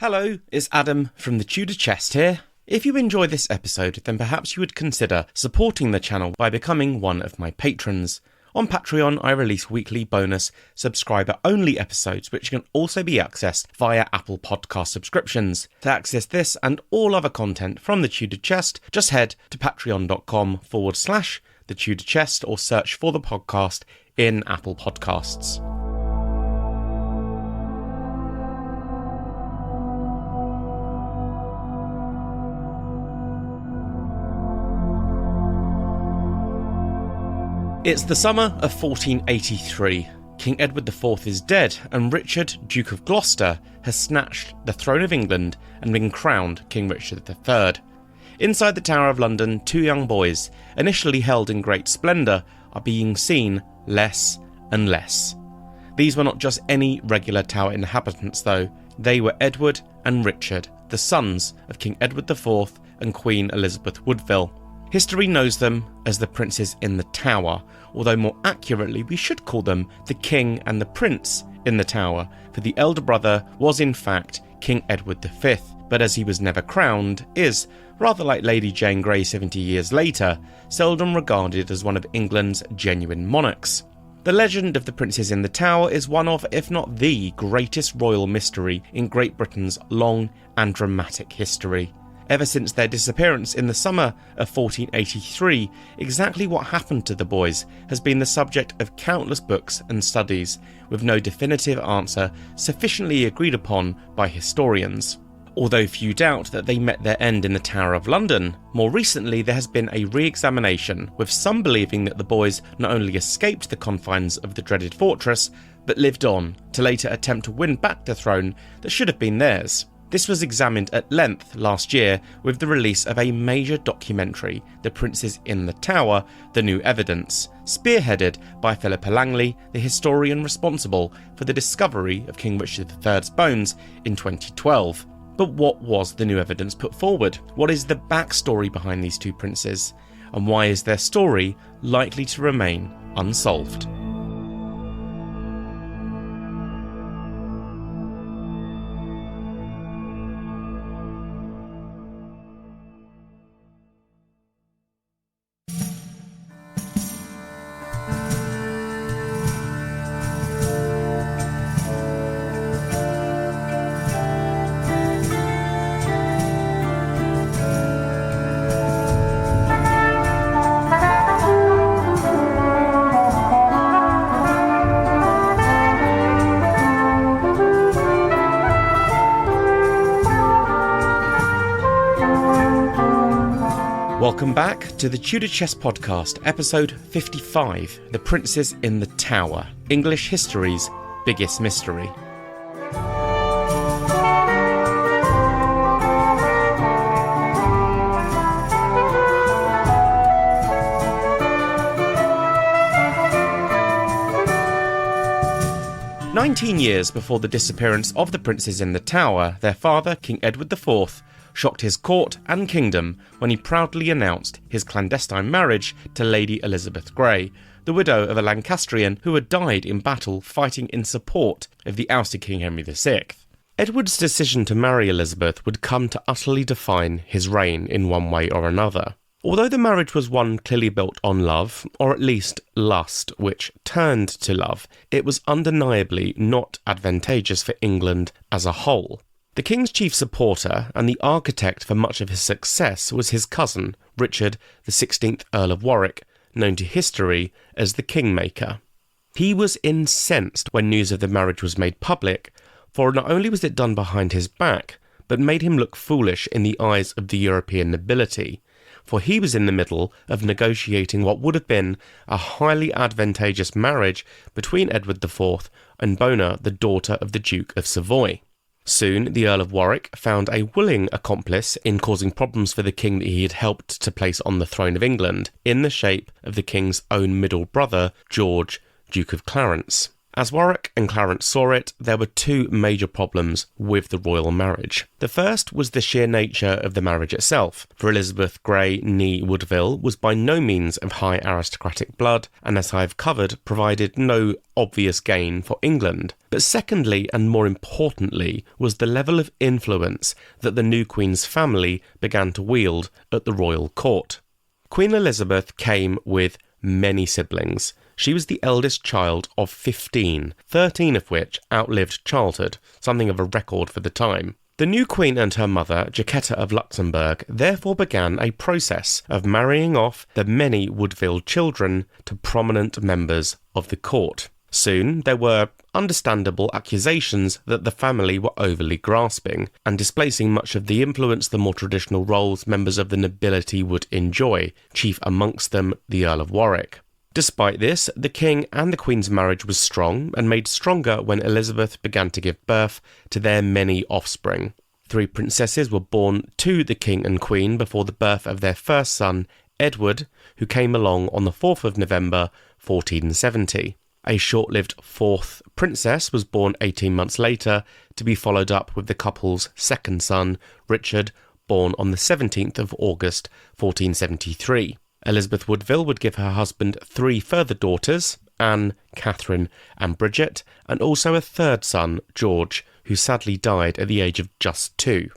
Hello, it's Adam from the Tudor Chest here. If you enjoy this episode, then perhaps you would consider supporting the channel by becoming one of my patrons. On Patreon, I release weekly bonus subscriber-only episodes, which can also be accessed via Apple Podcast subscriptions. To access this and all other content from the Tudor Chest, just head to patreon.com/the Tudor Chest or search for the podcast in Apple Podcasts. It's the summer of 1483. King Edward IV is dead, and Richard, Duke of Gloucester, has snatched the throne of England and been crowned King Richard III. Inside the Tower of London, two young boys, initially held in great splendour, are being seen less and less. These were not just any regular tower inhabitants though, they were Edward and Richard, the sons of King Edward IV and Queen Elizabeth Woodville. History knows them as the princes in the tower, although more accurately we should call them the king and the prince in the tower, for the elder brother was in fact King Edward V, but as he was never crowned, is, rather like Lady Jane Grey 70 years later, seldom regarded as one of England's genuine monarchs. The legend of the princes in the tower is one of, if not the greatest royal mystery in Great Britain's long and dramatic history. Ever since their disappearance in the summer of 1483, exactly what happened to the boys has been the subject of countless books and studies, with no definitive answer sufficiently agreed upon by historians. Although few doubt that they met their end in the Tower of London, more recently there has been a re-examination, with some believing that the boys not only escaped the confines of the dreaded fortress, but lived on to later attempt to win back the throne that should have been theirs. This was examined at length last year with the release of a major documentary, The Princes in the Tower, The New Evidence, spearheaded by Philippa Langley, the historian responsible for the discovery of King Richard III's bones in 2012. But what was the new evidence put forward? What is the backstory behind these two princes? And why is their story likely to remain unsolved? Welcome back to the Tudor Chest Podcast, episode 55, The Princes in the Tower, English history's biggest mystery. "19 years before the disappearance of the princes in the Tower, their father, King Edward IV, shocked his court and kingdom when he proudly announced his clandestine marriage to Lady Elizabeth Grey, the widow of a Lancastrian who had died in battle fighting in support of the ousted King Henry VI. Edward's decision to marry Elizabeth would come to utterly define his reign in one way or another. Although the marriage was one clearly built on love, or at least lust, which turned to love, it was undeniably not advantageous for England as a whole. The king's chief supporter and the architect for much of his success was his cousin, Richard, the 16th Earl of Warwick, known to history as the Kingmaker. He was incensed when news of the marriage was made public, for not only was it done behind his back, but made him look foolish in the eyes of the European nobility, for he was in the middle of negotiating what would have been a highly advantageous marriage between Edward IV and Bona, the daughter of the Duke of Savoy. Soon, the Earl of Warwick found a willing accomplice in causing problems for the king that he had helped to place on the throne of England, in the shape of the king's own middle brother, George, Duke of Clarence. As Warwick and Clarence saw it, there were two major problems with the royal marriage. The first was the sheer nature of the marriage itself, for Elizabeth Grey née Woodville was by no means of high aristocratic blood, and as I have covered, provided no obvious gain for England. But secondly, and more importantly, was the level of influence that the new Queen's family began to wield at the royal court. Queen Elizabeth came with many siblings. She was the eldest child of 15, 13 of which outlived childhood, something of a record for the time. The new queen and her mother, Jacquetta of Luxembourg, therefore began a process of marrying off the many Woodville children to prominent members of the court. Soon there were understandable accusations that the family were overly grasping and displacing much of the influence the more traditional roles members of the nobility would enjoy, chief amongst them the Earl of Warwick. Despite this, the King and the Queen's marriage was strong and made stronger when Elizabeth began to give birth to their many offspring. 3 princesses were born to the King and Queen before the birth of their first son, Edward, who came along on the 4th of November 1470. A short-lived 4th princess was born 18 months later, to be followed up with the couple's second son, Richard, born on the 17th of August 1473. Elizabeth Woodville would give her husband 3 further daughters, Anne, Catherine and Bridget, and also a third son, George, who sadly died at the age of just 2.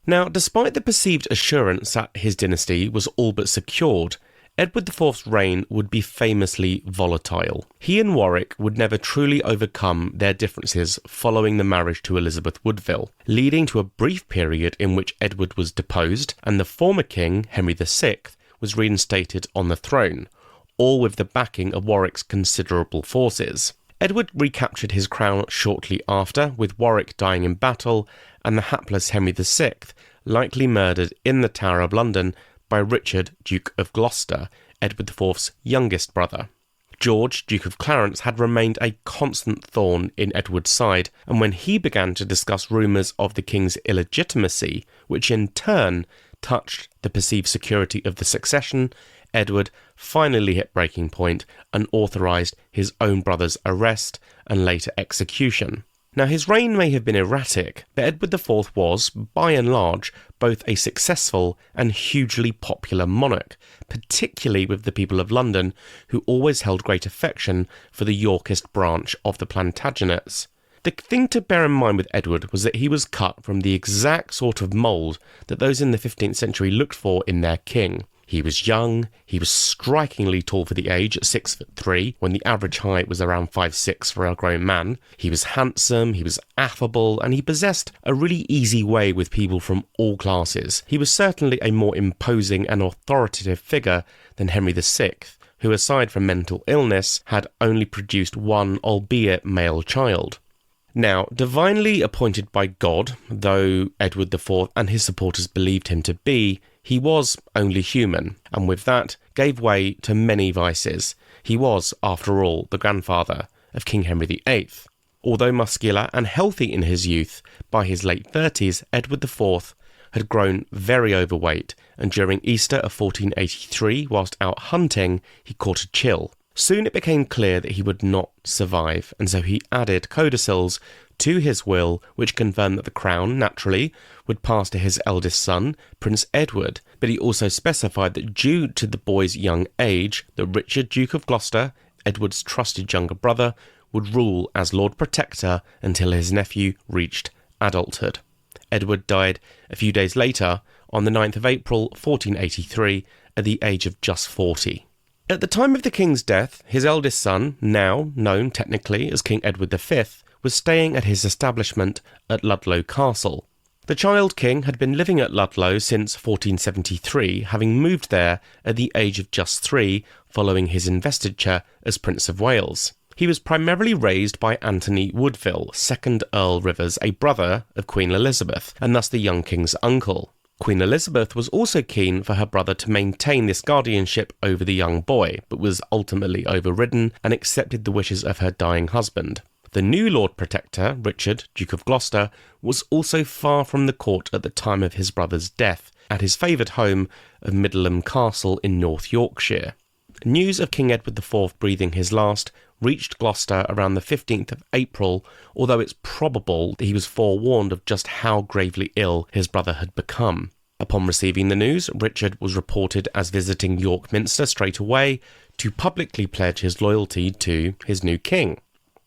Now, despite the perceived assurance that his dynasty was all but secured, Edward IV's reign would be famously volatile. He and Warwick would never truly overcome their differences following the marriage to Elizabeth Woodville, leading to a brief period in which Edward was deposed and the former king, Henry VI, was reinstated on the throne, all with the backing of Warwick's considerable forces. Edward recaptured his crown shortly after, with Warwick dying in battle and the hapless Henry VI likely murdered in the Tower of London by Richard, Duke of Gloucester, Edward IV's youngest brother. George, Duke of Clarence, had remained a constant thorn in Edward's side, and when he began to discuss rumours of the king's illegitimacy, which in turn touched the perceived security of the succession, Edward finally hit breaking point and authorised his own brother's arrest and later execution. Now, his reign may have been erratic, but Edward IV was, by and large, both a successful and hugely popular monarch, particularly with the people of London, who always held great affection for the Yorkist branch of the Plantagenets. The thing to bear in mind with Edward was that he was cut from the exact sort of mould that those in the 15th century looked for in their king. He was young, he was strikingly tall for the age at 6'3", when the average height was around 5'6" for a grown man. He was handsome, he was affable, and he possessed a really easy way with people from all classes. He was certainly a more imposing and authoritative figure than Henry VI, who aside from mental illness, had only produced one, albeit male child. Now, divinely appointed by God, though Edward IV and his supporters believed him to be, he was only human, and with that gave way to many vices. He was, after all, the grandfather of King Henry VIII. Although muscular and healthy in his youth, by his late 30s, Edward IV had grown very overweight, and during Easter of 1483, whilst out hunting, he caught a chill. Soon it became clear that he would not survive, and so he added codicils to his will which confirmed that the crown, naturally, would pass to his eldest son, Prince Edward, but he also specified that due to the boy's young age, that Richard, Duke of Gloucester, Edward's trusted younger brother, would rule as Lord Protector until his nephew reached adulthood. Edward died a few days later, on the 9th of April 1483, at the age of just 40. At the time of the king's death, his eldest son, now known technically as King Edward V, was staying at his establishment at Ludlow Castle. The child king had been living at Ludlow since 1473, having moved there at the age of just 3 following his investiture as Prince of Wales. He was primarily raised by Anthony Woodville, 2nd Earl Rivers, a brother of Queen Elizabeth, and thus the young king's uncle. Queen Elizabeth was also keen for her brother to maintain this guardianship over the young boy, but was ultimately overridden and accepted the wishes of her dying husband. The new Lord Protector, Richard, Duke of Gloucester, was also far from the court at the time of his brother's death, at his favoured home of Middleham Castle in North Yorkshire. News of King Edward IV breathing his last reached Gloucester around the 15th of April, although it's probable that he was forewarned of just how gravely ill his brother had become. Upon receiving the news, Richard was reported as visiting York Minster straight away to publicly pledge his loyalty to his new king.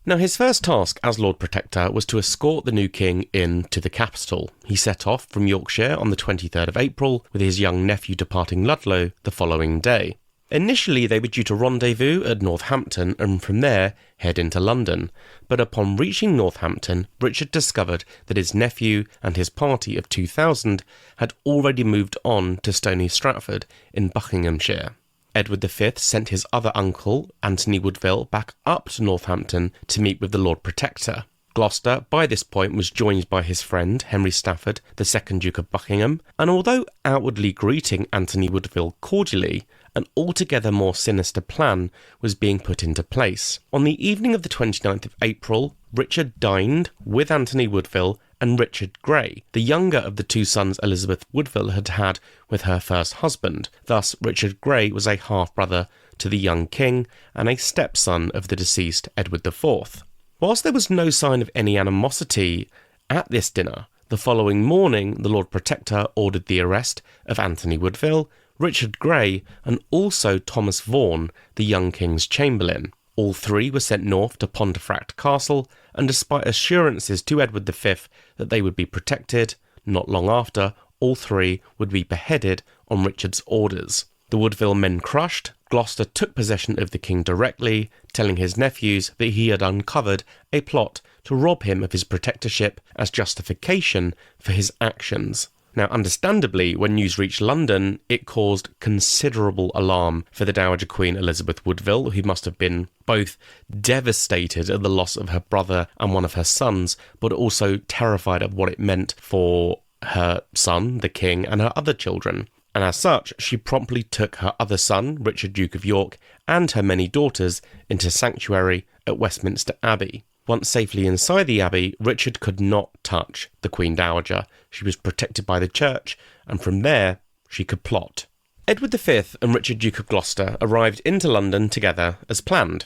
Now, his first task as Lord Protector was to escort the new king into the capital. He set off from Yorkshire on the 23rd of April, with his young nephew departing Ludlow the following day. Initially, they were due to rendezvous at Northampton and from there head into London. But upon reaching Northampton, Richard discovered that his nephew and his party of 2,000 had already moved on to Stony Stratford in Buckinghamshire. Edward V sent his other uncle, Anthony Woodville, back up to Northampton to meet with the Lord Protector. Gloucester, by this point, was joined by his friend, Henry Stafford, the 2nd Duke of Buckingham, and although outwardly greeting Anthony Woodville cordially, an altogether more sinister plan was being put into place. On the evening of the 29th of April, Richard dined with Anthony Woodville and Richard Grey, the younger of the two sons Elizabeth Woodville had had with her first husband. Thus, Richard Grey was a half-brother to the young king and a stepson of the deceased Edward IV. Whilst there was no sign of any animosity at this dinner, the following morning the Lord Protector ordered the arrest of Anthony Woodville, Richard Grey, and also Thomas Vaughan, the young king's chamberlain. All three were sent north to Pontefract Castle, and despite assurances to Edward V that they would be protected, not long after, all three would be beheaded on Richard's orders. The Woodville men crushed, Gloucester took possession of the king directly, telling his nephews that he had uncovered a plot to rob him of his protectorship as justification for his actions. Now, understandably, when news reached London, it caused considerable alarm for the Dowager Queen Elizabeth Woodville, who must have been both devastated at the loss of her brother and one of her sons, but also terrified of what it meant for her son, the king, and her other children. And as such, she promptly took her other son, Richard Duke of York, and her many daughters into sanctuary at Westminster Abbey. Once safely inside the abbey, Richard could not touch the Queen Dowager. She was protected by the church, and from there, she could plot. Edward V and Richard Duke of Gloucester arrived into London together as planned.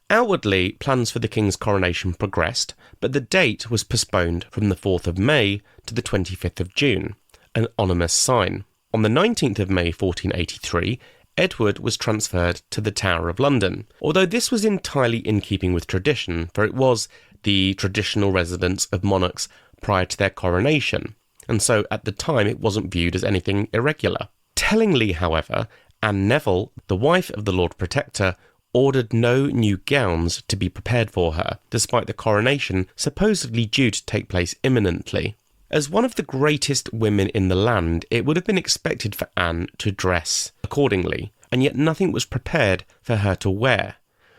Outwardly, plans for the king's coronation progressed, but the date was postponed from the 4th of May to the 25th of June, an ominous sign. On the 19th of May 1483, Edward was transferred to the Tower of London, although this was entirely in keeping with tradition, for it was the traditional residence of monarchs prior to their coronation, and so at the time it wasn't viewed as anything irregular. Tellingly, however, Anne Neville, the wife of the Lord Protector, ordered no new gowns to be prepared for her, despite the coronation supposedly due to take place imminently. As one of the greatest women in the land, it would have been expected for Anne to dress accordingly, and yet nothing was prepared for her to wear.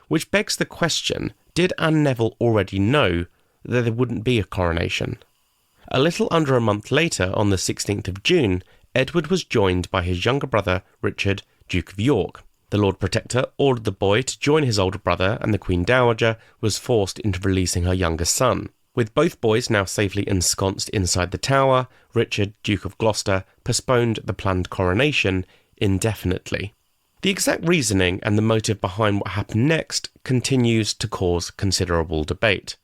Which begs the question, did Anne Neville already know that there wouldn't be a coronation? A little under a month later, on the 16th of June, Edward was joined by his younger brother, Richard, Duke of York. The Lord Protector ordered the boy to join his older brother, and the Queen Dowager was forced into releasing her younger son. With both boys now safely ensconced inside the tower, Richard, Duke of Gloucester, postponed the planned coronation indefinitely. The exact reasoning and the motive behind what happened next continues to cause considerable debate.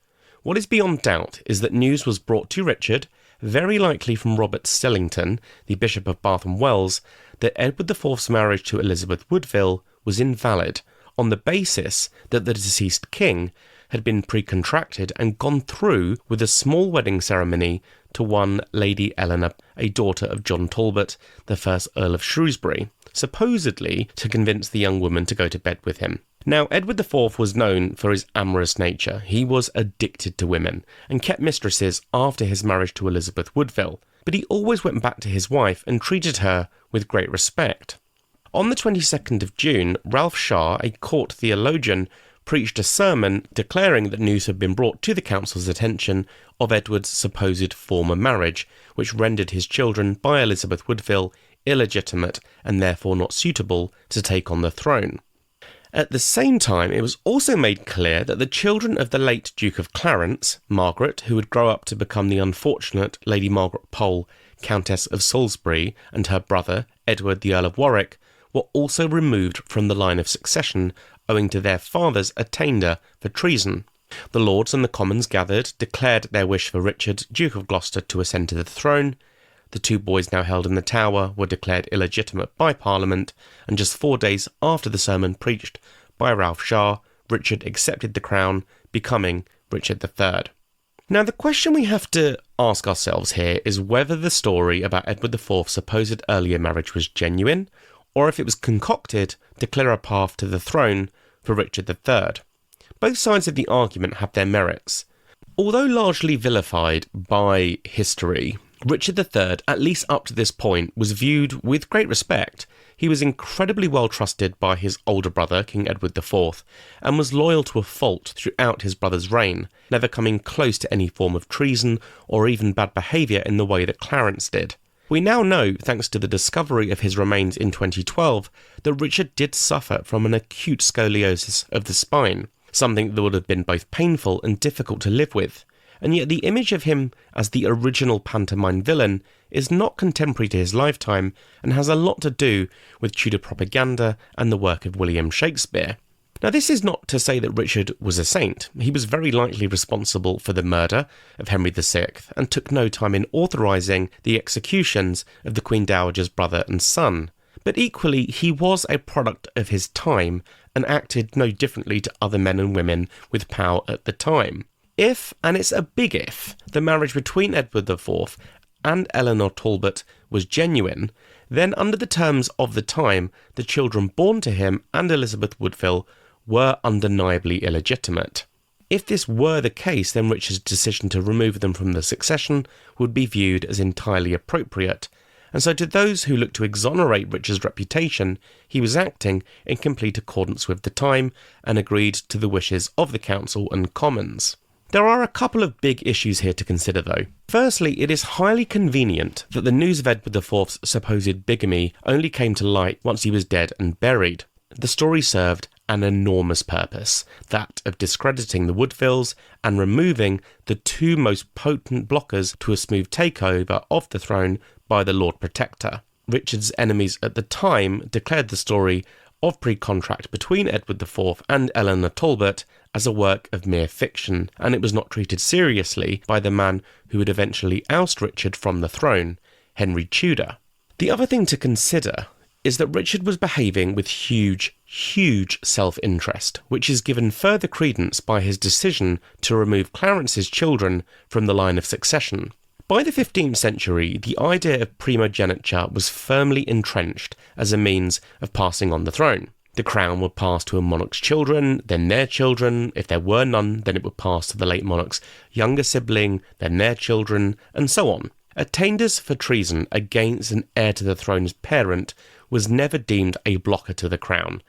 What is beyond doubt is that news was brought to Richard, very likely from Robert Stillington, the Bishop of Bath and Wells, that Edward IV's marriage to Elizabeth Woodville was invalid, on the basis that the deceased king had been pre-contracted and gone through with a small wedding ceremony to one Lady Eleanor, a daughter of John Talbot, the first Earl of Shrewsbury, supposedly to convince the young woman to go to bed with him. Now, Edward IV was known for his amorous nature. He was addicted to women and kept mistresses after his marriage to Elizabeth Woodville, but he always went back to his wife and treated her with great respect. On the 22nd of June, Ralph Shah, a court theologian, preached a sermon declaring that news had been brought to the council's attention of Edward's supposed former marriage, which rendered his children by Elizabeth Woodville illegitimate and therefore not suitable to take on the throne. At the same time, it was also made clear that the children of the late Duke of Clarence, Margaret, who would grow up to become the unfortunate Lady Margaret Pole, Countess of Salisbury, and her brother, Edward the Earl of Warwick, were also removed from the line of succession owing to their father's attainder for treason. The lords and the commons gathered, declared their wish for Richard, Duke of Gloucester, to ascend to the throne. The two boys now held in the Tower were declared illegitimate by Parliament, and just 4 days after the sermon preached by Ralph Shah, Richard accepted the crown, becoming Richard III. Now, the question we have to ask ourselves here is whether the story about Edward IV's supposed earlier marriage was genuine, or if it was concocted to clear a path to the throne for Richard III. Both sides of the argument have their merits. Although largely vilified by history, Richard III, at least up to this point, was viewed with great respect. He was incredibly well trusted by his older brother, King Edward IV, and was loyal to a fault throughout his brother's reign, never coming close to any form of treason or even bad behaviour in the way that Clarence did. We now know, thanks to the discovery of his remains in 2012, that Richard did suffer from an acute scoliosis of the spine, something that would have been both painful and difficult to live with. And yet the image of him as the original pantomime villain is not contemporary to his lifetime and has a lot to do with Tudor propaganda and the work of William Shakespeare. Now, this is not to say that Richard was a saint. He was very likely responsible for the murder of Henry VI and took no time in authorising the executions of the Queen Dowager's brother and son. But equally, he was a product of his time and acted no differently to other men and women with power at the time. If, and it's a big if, the marriage between Edward IV and Eleanor Talbot was genuine, then under the terms of the time, the children born to him and Elizabeth Woodville were undeniably illegitimate. If this were the case, then Richard's decision to remove them from the succession would be viewed as entirely appropriate, and so to those who look to exonerate Richard's reputation, he was acting in complete accordance with the time and agreed to the wishes of the Council and Commons. There are a couple of big issues here to consider though. Firstly, it is highly convenient that the news of Edward IV's supposed bigamy only came to light once he was dead and buried. The story served an enormous purpose, that of discrediting the Woodvilles and removing the two most potent blockers to a smooth takeover of the throne by the Lord Protector. Richard's enemies at the time declared the story of pre-contract between Edward IV and Eleanor Talbot as a work of mere fiction, and it was not treated seriously by the man who would eventually oust Richard from the throne, Henry Tudor. The other thing to consider is that Richard was behaving with huge self-interest, which is given further credence by his decision to remove Clarence's children from the line of succession. By the 15th century, the idea of primogeniture was firmly entrenched as a means of passing on the throne. The crown would pass to a monarch's children, then their children. If there were none, then it would pass to the late monarch's younger sibling, then their children, and so on. Attainders for treason against an heir to the throne's parent was never deemed a blocker to the crown.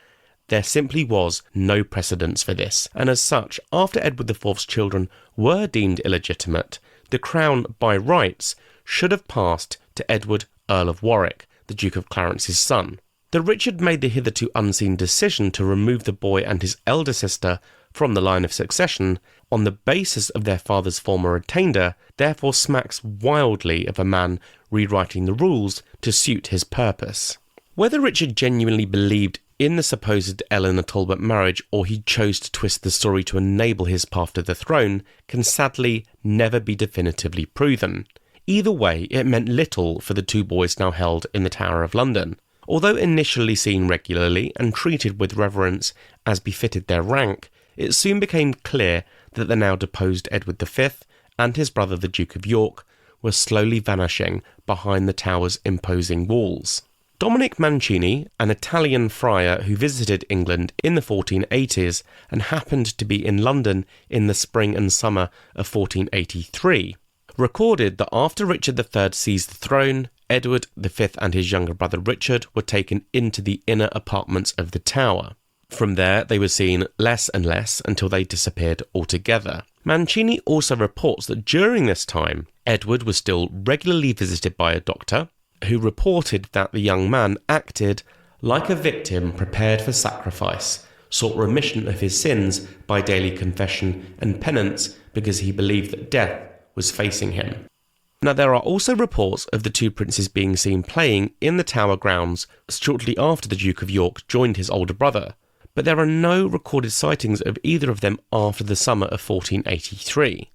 There simply was no precedence for this, and as such, after Edward IV's children were deemed illegitimate, the crown, by rights, should have passed to Edward, Earl of Warwick, the Duke of Clarence's son. That Richard made the hitherto unseen decision to remove the boy and his elder sister from the line of succession on the basis of their father's former attainder therefore smacks wildly of a man rewriting the rules to suit his purpose. Whether Richard genuinely believed in the supposed Eleanor Talbot marriage or he chose to twist the story to enable his path to the throne can sadly never be definitively proven. Either way, it meant little for the two boys now held in the Tower of London. Although initially seen regularly and treated with reverence as befitted their rank, it soon became clear that the now deposed Edward V and his brother the Duke of York were slowly vanishing behind the tower's imposing walls. Dominic Mancini, an Italian friar who visited England in the 1480s and happened to be in London in the spring and summer of 1483, recorded that after Richard III seized the throne, Edward V and his younger brother Richard were taken into the inner apartments of the tower. From there, they were seen less and less until they disappeared altogether. Mancini also reports that during this time, Edward was still regularly visited by a doctor, who reported that the young man acted like a victim prepared for sacrifice, sought remission of his sins by daily confession and penance because he believed that death was facing him. Now, there are also reports of the two princes being seen playing in the tower grounds shortly after the Duke of York joined his older brother, but there are no recorded sightings of either of them after the summer of 1483.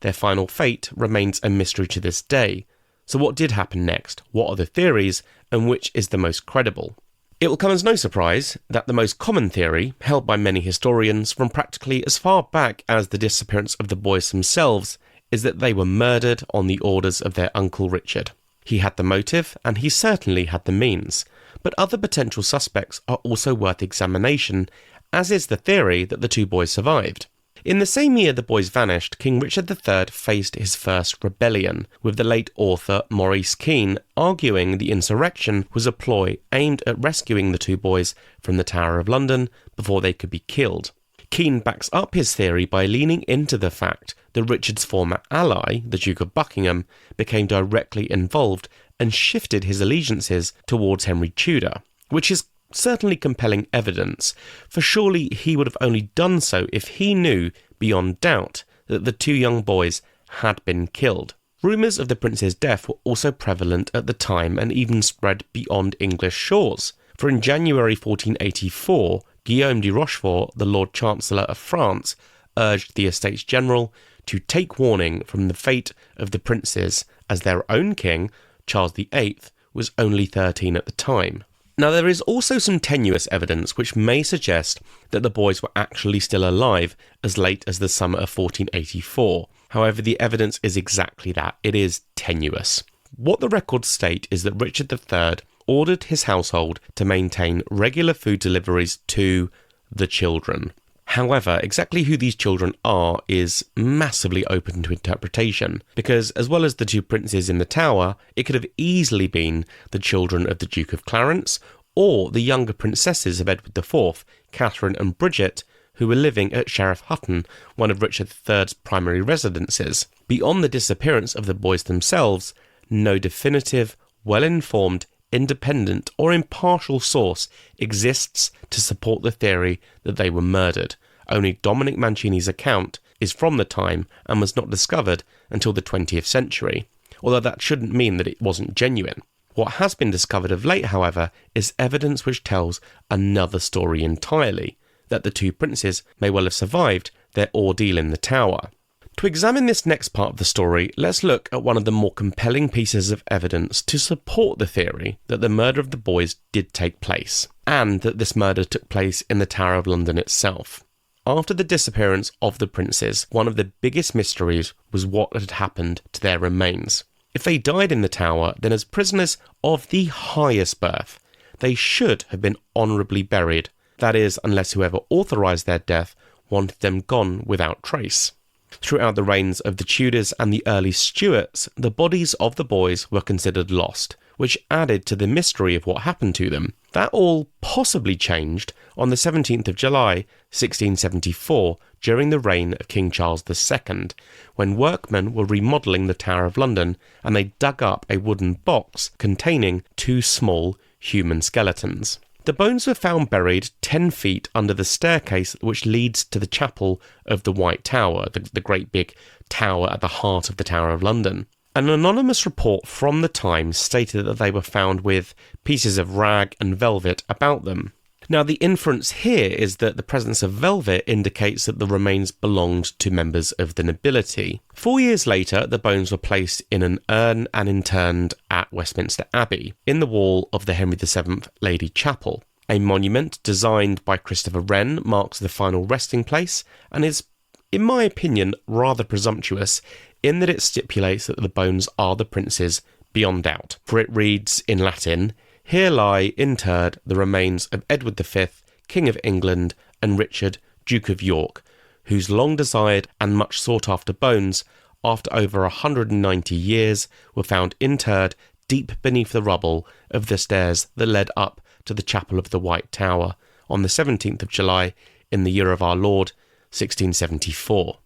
Their final fate remains a mystery to this day. So what did happen next? What are the theories, and which is the most credible? It will come as no surprise that the most common theory, held by many historians from practically as far back as the disappearance of the boys themselves, is that they were murdered on the orders of their uncle Richard. He had the motive, and he certainly had the means, but other potential suspects are also worth examination, as is the theory that the two boys survived. In the same year the boys vanished, King Richard III faced his first rebellion, with the late author Maurice Keene arguing the insurrection was a ploy aimed at rescuing the two boys from the Tower of London before they could be killed. Keene backs up his theory by leaning into the fact that Richard's former ally, the Duke of Buckingham, became directly involved and shifted his allegiances towards Henry Tudor, which is certainly compelling evidence, for surely he would have only done so if he knew beyond doubt that the two young boys had been killed. Rumours of the prince's death were also prevalent at the time and even spread beyond English shores, for in January 1484, Guillaume de Rochefort, the Lord Chancellor of France, urged the Estates General to take warning from the fate of the princes, as their own king, Charles VIII, was only 13 at the time. Now, there is also some tenuous evidence which may suggest that the boys were actually still alive as late as the summer of 1484. However, the evidence is exactly that. It is tenuous. What the records state is that Richard III ordered his household to maintain regular food deliveries to the children. However, exactly who these children are is massively open to interpretation, because as well as the two princes in the Tower, it could have easily been the children of the Duke of Clarence, or the younger princesses of Edward IV, Catherine and Bridget, who were living at Sheriff Hutton, one of Richard III's primary residences. Beyond the disappearance of the boys themselves, no definitive, well-informed, independent or impartial source exists to support the theory that they were murdered. Only Dominic Mancini's account is from the time and was not discovered until the 20th century, although that shouldn't mean that it wasn't genuine. What has been discovered of late, however, is evidence which tells another story entirely, that the two princes may well have survived their ordeal in the Tower. To examine this next part of the story, let's look at one of the more compelling pieces of evidence to support the theory that the murder of the boys did take place, and that this murder took place in the Tower of London itself. After the disappearance of the princes, one of the biggest mysteries was what had happened to their remains. If they died in the Tower, then as prisoners of the highest birth, they should have been honourably buried, that is, unless whoever authorised their death wanted them gone without trace. Throughout the reigns of the Tudors and the early Stuarts, the bodies of the boys were considered lost, which added to the mystery of what happened to them. That all possibly changed on the 17th of July, 1674, during the reign of King Charles II, when workmen were remodelling the Tower of London and they dug up a wooden box containing two small human skeletons. The bones were found buried 10 feet under the staircase which leads to the chapel of the White Tower, the great big tower at the heart of the Tower of London. An anonymous report from the time stated that they were found with pieces of rag and velvet about them. Now, the inference here is that the presence of velvet indicates that the remains belonged to members of the nobility. 4 years later, the bones were placed in an urn and interned at Westminster Abbey, in the wall of the Henry VII Lady Chapel. A monument designed by Christopher Wren marks the final resting place and is, in my opinion, rather presumptuous in that it stipulates that the bones are the princes beyond doubt, for it reads in Latin, "Here lie interred the remains of Edward V, King of England, and Richard, Duke of York, whose long-desired and much sought-after bones, after over 190 years, were found interred deep beneath the rubble of the stairs that led up to the chapel of the White Tower on the 17th of July in the year of our Lord, 1674.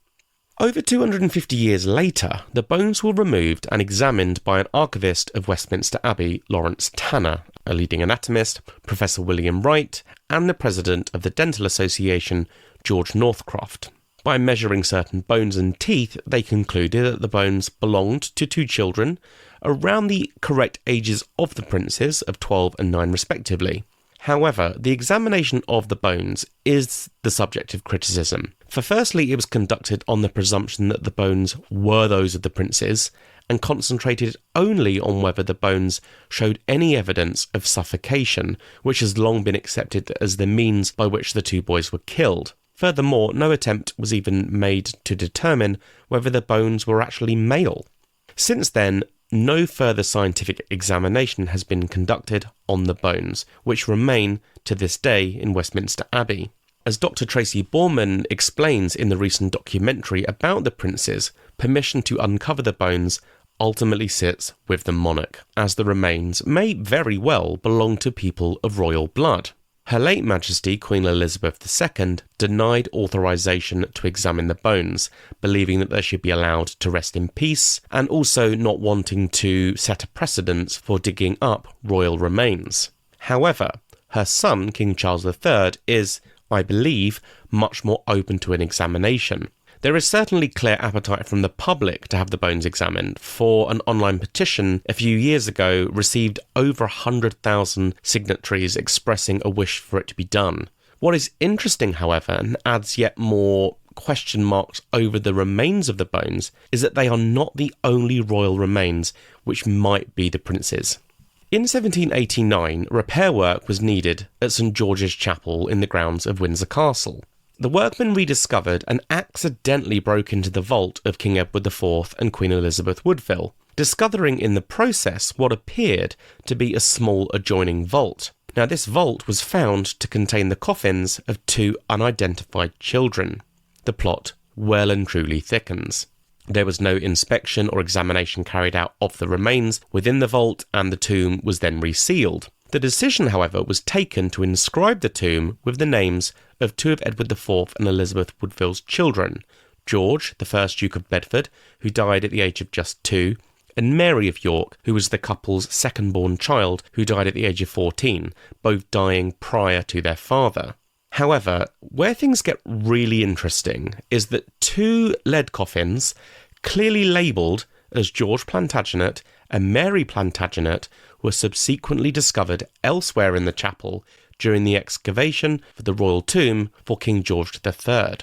Over 250 years later, the bones were removed and examined by an archivist of Westminster Abbey, Lawrence Tanner, a leading anatomist, Professor William Wright, and the president of the Dental Association, George Northcroft. By measuring certain bones and teeth, they concluded that the bones belonged to two children, around the correct ages of the princes, of 12 and 9 respectively. However, the examination of the bones is the subject of criticism. For firstly, it was conducted on the presumption that the bones were those of the princes, and concentrated only on whether the bones showed any evidence of suffocation, which has long been accepted as the means by which the two boys were killed. Furthermore, no attempt was even made to determine whether the bones were actually male. Since then, no further scientific examination has been conducted on the bones, which remain to this day in Westminster Abbey. As Dr. Tracy Borman explains in the recent documentary about the princes, permission to uncover the bones ultimately sits with the monarch, as the remains may very well belong to people of royal blood. Her late Majesty Queen Elizabeth II denied authorisation to examine the bones, believing that they should be allowed to rest in peace, and also not wanting to set a precedence for digging up royal remains. However, her son, King Charles III, is, I believe, much more open to an examination. There is certainly clear appetite from the public to have the bones examined, for an online petition a few years ago received over 100,000 signatories expressing a wish for it to be done. What is interesting, however, and adds yet more question marks over the remains of the bones, is that they are not the only royal remains which might be the princes. In 1789, repair work was needed at St George's Chapel in the grounds of Windsor Castle. The workmen rediscovered and accidentally broke into the vault of King Edward IV and Queen Elizabeth Woodville, discovering in the process what appeared to be a small adjoining vault. Now, this vault was found to contain the coffins of two unidentified children. The plot well and truly thickens. There was no inspection or examination carried out of the remains within the vault, and the tomb was then resealed. The decision, however, was taken to inscribe the tomb with the names of two of Edward IV and Elizabeth Woodville's children, George, the first Duke of Bedford, who died at the age of just 2, and Mary of York, who was the couple's second-born child, who died at the age of 14, both dying prior to their father. However, where things get really interesting is that two lead coffins, clearly labelled as George Plantagenet and Mary Plantagenet, were subsequently discovered elsewhere in the chapel during the excavation for the royal tomb for King George III.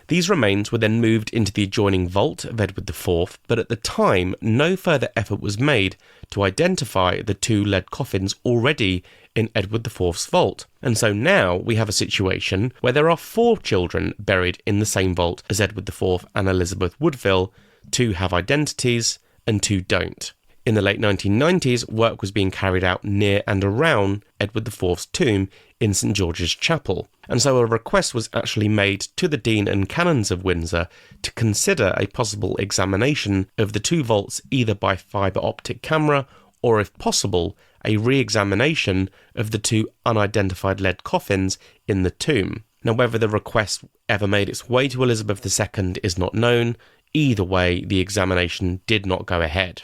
These remains were then moved into the adjoining vault of Edward IV, but at the time no further effort was made to identify the two lead coffins already in Edward IV's vault. And so now we have a situation where there are 4 children buried in the same vault as Edward IV and Elizabeth Woodville. 2 have identities and 2 don't. In the late 1990s, work was being carried out near and around Edward IV's tomb in St George's Chapel, and so a request was actually made to the Dean and Canons of Windsor to consider a possible examination of the 2 vaults either by fibre optic camera or, if possible, a re-examination of the 2 unidentified lead coffins in the tomb. Now, whether the request ever made its way to Elizabeth II is not known. Either way, the examination did not go ahead.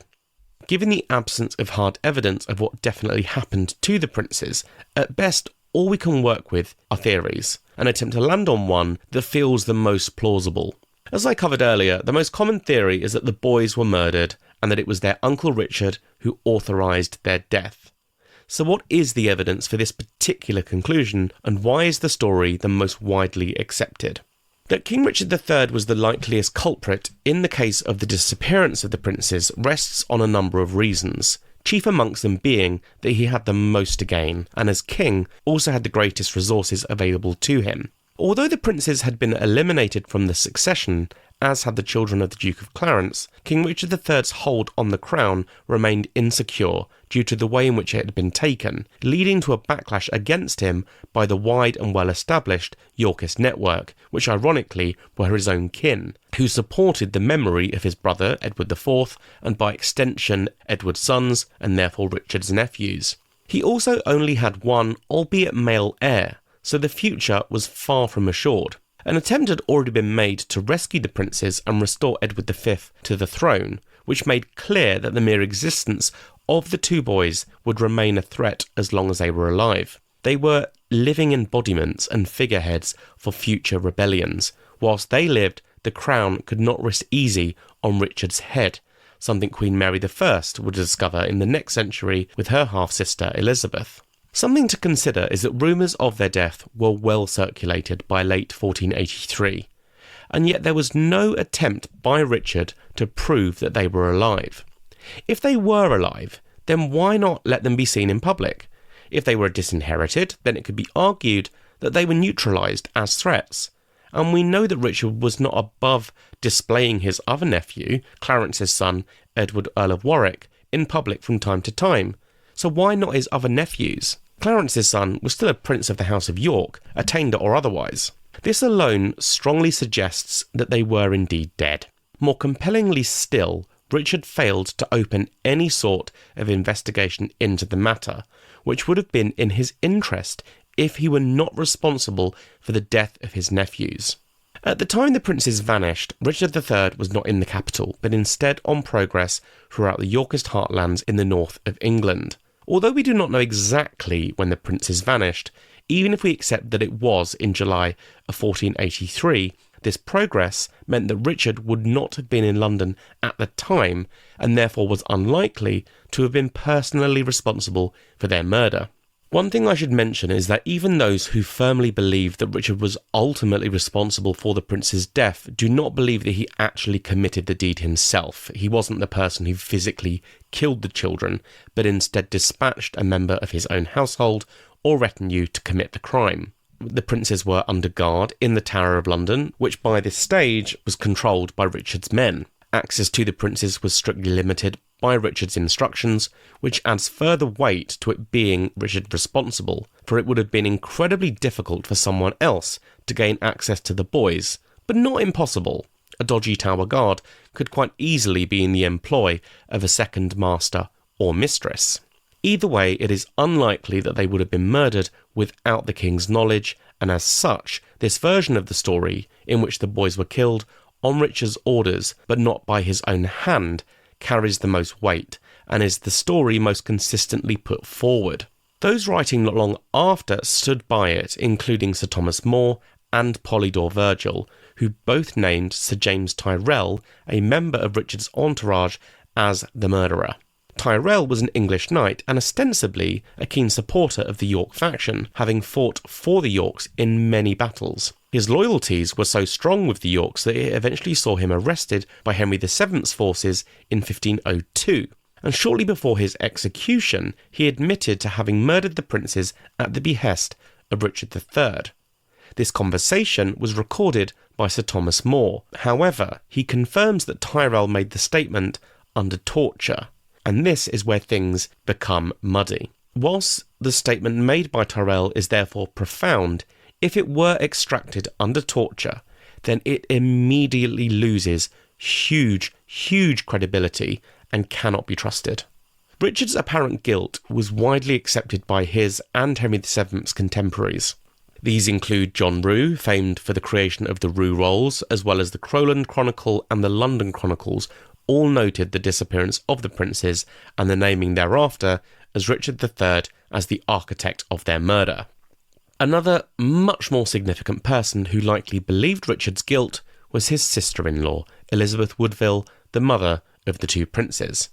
Given the absence of hard evidence of what definitely happened to the princes, at best all we can work with are theories, and attempt to land on one that feels the most plausible. As I covered earlier, the most common theory is that the boys were murdered and that it was their Uncle Richard who authorised their death. So what is the evidence for this particular conclusion, and why is the story the most widely accepted? That King Richard III was the likeliest culprit in the case of the disappearance of the princes rests on a number of reasons, chief amongst them being that he had the most to gain, and as king also had the greatest resources available to him. Although the princes had been eliminated from the succession, as had the children of the Duke of Clarence, King Richard III's hold on the crown remained insecure due to the way in which it had been taken, leading to a backlash against him by the wide and well-established Yorkist network, which ironically were his own kin, who supported the memory of his brother Edward IV and by extension Edward's sons and therefore Richard's nephews. He also only had one, albeit male, heir, so the future was far from assured. An attempt had already been made to rescue the princes and restore Edward V to the throne, which made clear that the mere existence of the 2 boys would remain a threat as long as they were alive. They were living embodiments and figureheads for future rebellions. Whilst they lived, the crown could not rest easy on Richard's head, something Queen Mary I would discover in the next century with her half-sister Elizabeth. Something to consider is that rumours of their death were well circulated by late 1483, and yet there was no attempt by Richard to prove that they were alive. If they were alive, then why not let them be seen in public? If they were disinherited, then it could be argued that they were neutralised as threats. And we know that Richard was not above displaying his other nephew, Clarence's son, Edward, Earl of Warwick, in public from time to time. So why not his other nephews? Clarence's son was still a prince of the House of York, attainder or otherwise. This alone strongly suggests that they were indeed dead. More compellingly still, Richard failed to open any sort of investigation into the matter, which would have been in his interest if he were not responsible for the death of his nephews. At the time the princes vanished, Richard III was not in the capital, but instead on progress throughout the Yorkist heartlands in the north of England. Although we do not know exactly when the princes vanished, even if we accept that it was in July of 1483, this progress meant that Richard would not have been in London at the time, and therefore was unlikely to have been personally responsible for their murder. One thing I should mention is that even those who firmly believe that Richard was ultimately responsible for the prince's death do not believe that he actually committed the deed himself. He wasn't the person who physically killed the children, but instead dispatched a member of his own household or retinue to commit the crime. The princes were under guard in the Tower of London, which by this stage was controlled by Richard's men. Access to the princes was strictly limited by Richard's instructions, which adds further weight to it being Richard responsible, for it would have been incredibly difficult for someone else to gain access to the boys, but not impossible. A dodgy tower guard could quite easily be in the employ of a second master or mistress. Either way, it is unlikely that they would have been murdered without the king's knowledge, and as such, this version of the story, in which the boys were killed on Richard's orders but not by his own hand, carries the most weight, and is the story most consistently put forward. Those writing not long after stood by it, including Sir Thomas More and Polydore Virgil, who both named Sir James Tyrrell, a member of Richard's entourage, as the murderer. Tyrrell was an English knight and ostensibly a keen supporter of the York faction, having fought for the Yorks in many battles. His loyalties were so strong with the Yorks that it eventually saw him arrested by Henry VII's forces in 1502, and shortly before his execution he admitted to having murdered the princes at the behest of Richard III. This conversation was recorded by Sir Thomas More. However, he confirms that Tyrrell made the statement under torture, and this is where things become muddy. Whilst the statement made by Tyrrell is therefore profound, if it were extracted under torture, then it immediately loses huge credibility and cannot be trusted. Richard's apparent guilt was widely accepted by his and Henry VII's contemporaries. These include John Rue, famed for the creation of the Rue Rolls, as well as the Crowland Chronicle and the London Chronicles, all noted the disappearance of the princes and the naming thereafter as Richard III as the architect of their murder. Another much more significant person who likely believed Richard's guilt was his sister-in-law, Elizabeth Woodville, the mother of the two princes.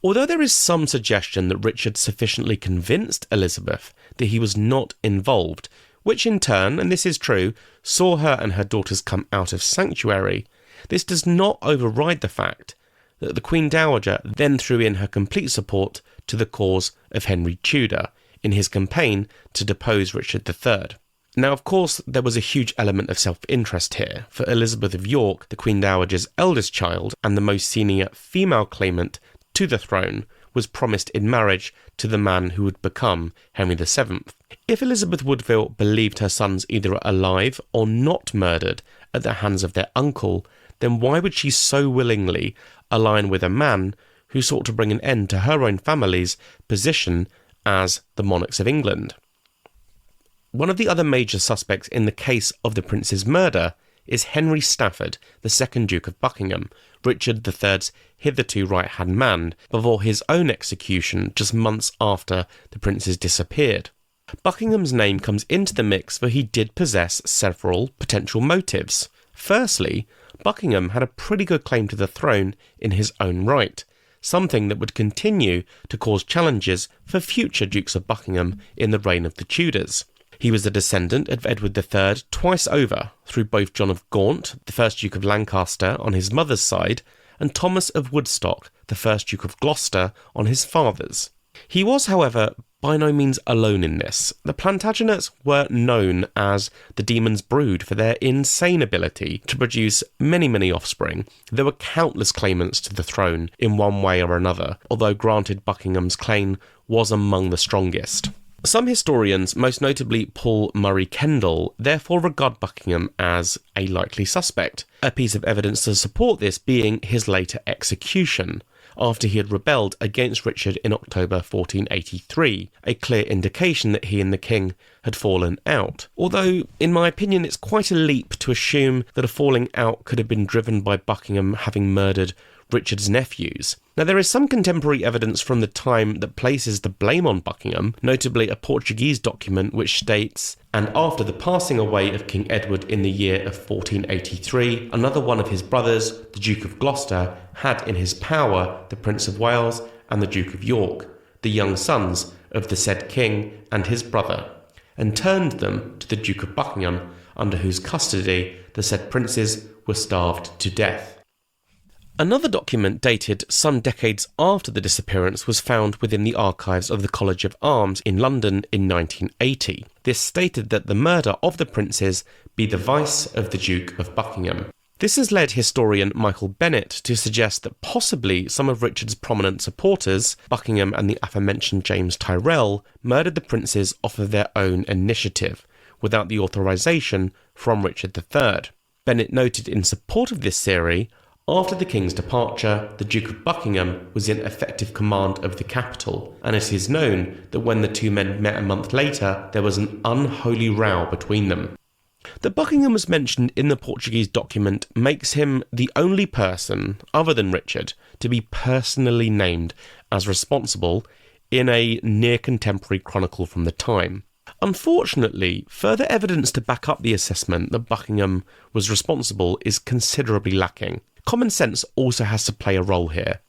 Although there is some suggestion that Richard sufficiently convinced Elizabeth that he was not involved, which in turn, and this is true, saw her and her daughters come out of sanctuary, this does not override the fact that the Queen Dowager then threw in her complete support to the cause of Henry Tudor in his campaign to depose Richard III. Now, of course, there was a huge element of self-interest here, for Elizabeth of York, the Queen Dowager's eldest child and the most senior female claimant to the throne, was promised in marriage to the man who would become Henry VII. If Elizabeth Woodville believed her sons either alive or not murdered at the hands of their uncle, then why would she so willingly align with a man who sought to bring an end to her own family's position as the monarchs of England? One of the other major suspects in the case of the prince's murder is Henry Stafford, the second Duke of Buckingham, Richard III's hitherto right-hand man, before his own execution just months after the princes disappeared. Buckingham's name comes into the mix, for he did possess several potential motives. Firstly, Buckingham had a pretty good claim to the throne in his own right. something that would continue to cause challenges for future Dukes of Buckingham in the reign of the Tudors. He was a descendant of Edward III twice over, through both John of Gaunt, the first Duke of Lancaster on his mother's side, and Thomas of Woodstock, the first Duke of Gloucester on his father's. He was, however, by no means alone in this. The Plantagenets were known as the Demon's Brood for their insane ability to produce many offspring. There were countless claimants to the throne in one way or another, although granted Buckingham's claim was among the strongest. Some historians, most notably Paul Murray Kendall, therefore regard Buckingham as a likely suspect, a piece of evidence to support this being his later execution, after he had rebelled against Richard in October 1483, a clear indication that he and the king had fallen out. Although, in my opinion, it's quite a leap to assume that a falling out could have been driven by Buckingham having murdered Richard's nephews. Now, there is some contemporary evidence from the time that places the blame on Buckingham, notably a Portuguese document which states, "And after the passing away of King Edward in the year of 1483, another one of his brothers, the Duke of Gloucester, had in his power the Prince of Wales and the Duke of York, the young sons of the said king and his brother, and turned them to the Duke of Buckingham, under whose custody the said princes were starved to death." Another document dated some decades after the disappearance was found within the archives of the College of Arms in London in 1980. This stated that the murder of the princes be the vice of the Duke of Buckingham. This has led historian Michael Bennett to suggest that possibly some of Richard's prominent supporters, Buckingham and the aforementioned James Tyrrell, murdered the princes off of their own initiative, without the authorisation from Richard III. Bennett noted in support of this theory, after the king's departure, the Duke of Buckingham was in effective command of the capital, and it is known that when the two men met a month later, there was an unholy row between them. That Buckingham was mentioned in the Portuguese document makes him the only person, other than Richard, to be personally named as responsible in a near-contemporary chronicle from the time. Unfortunately, further evidence to back up the assessment that Buckingham was responsible is considerably lacking. Common sense also has to play a role here.